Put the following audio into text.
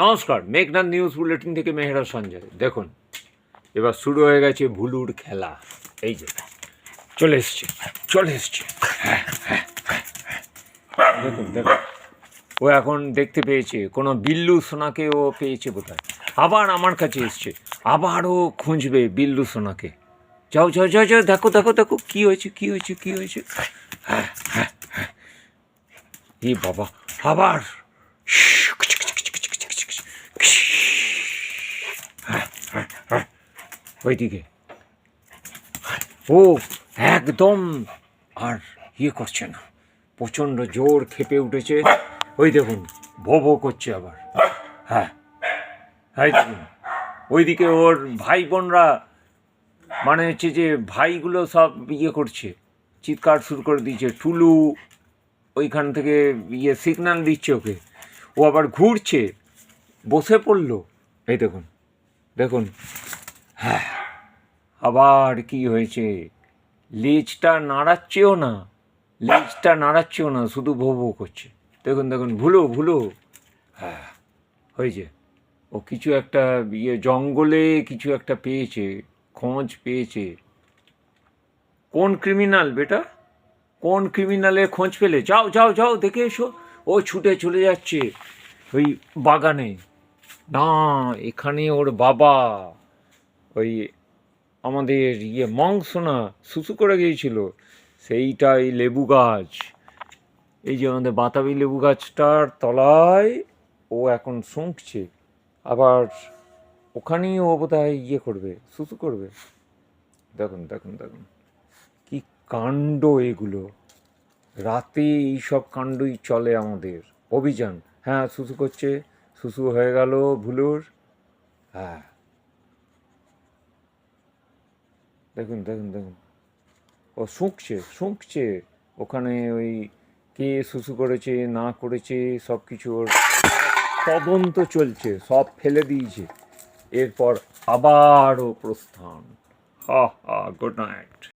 নমস্কার, Meghnad news bulletin থেকে মেহেরা সঞ্জয়। দেখুন, এবার শুরু হয়ে গেছে ভুলুর খেলা। এই যে চলে এসছে দেখুন দেখুন, ও এখন দেখতে পেয়েছে কোনো বিল্লু সোনাকে, ও পেয়েছে বোধহয়। আবার আমার কাছে এসছে, আবারও খুঁজবে বিল্লু সোনাকে। যাও যাও যাও যাও, দেখো দেখো দেখো কী হয়েছে কী হয়েছে কী হয়েছে। এ বাবা, আবার ওইদিকে ও একদম আর করছে না, প্রচণ্ড জোর খেপে উঠেছে। ওই দেখুন, ভো ভো করছে আবার। হ্যাঁ দেখুন, ওইদিকে ওর ভাই বোনরা, মানে হচ্ছে যে ভাইগুলো সব করছে, চিৎকার শুরু করে দিয়েছে। টুলু ওইখান থেকে সিগন্যাল দিচ্ছে ওকে, ও আবার ঘুরছে, বসে পড়লো। এই দেখুন দেখুন, হ্যাঁ আবার কি হয়েছে, লেজটা নাড়াচ্ছেও না, শুধু ভো ভো করছে। দেখুন দেখুন, ভুলো। হ্যাঁ হয়েছে, ও কিছু একটা জঙ্গলে কিছু একটা পেয়েছে, খোঁজ পেয়েছে। কোন ক্রিমিনাল বেটা, কোন ক্রিমিনালের খোঁজ পেলে? যাও যাও যাও দেখে এসো। ও ছুটে চলে যাচ্ছে ওই বাগানে। না, এখানে ওর বাবা ওই আমাদের মংসোনা শুশু করে গিয়েছিল, সেইটা এই লেবু গাছ, এই যে আমাদের বাতাবি লেবু গাছটার তলায় ও এখন শুঁকছে। আবার ওখানেই ও বোধহয় করবে, শুশু করবে। দেখুন দেখুন দেখুন, কি কাণ্ড এগুলো! রাতে এইসব কাণ্ডই চলে আমাদের। অভিযান, হ্যাঁ শুশু করছে, শুশু হয়ে গেল ভুলুর। হ্যাঁ দেখুন দেখুন দেখুন, ও শুঁকছে ওখানে। ওই কে শুশু করেছে না করেছে সব কিছু ওর তদন্ত চলছে, সব ফেলে দিয়েছে। এরপর আবারও প্রস্থান। Good night.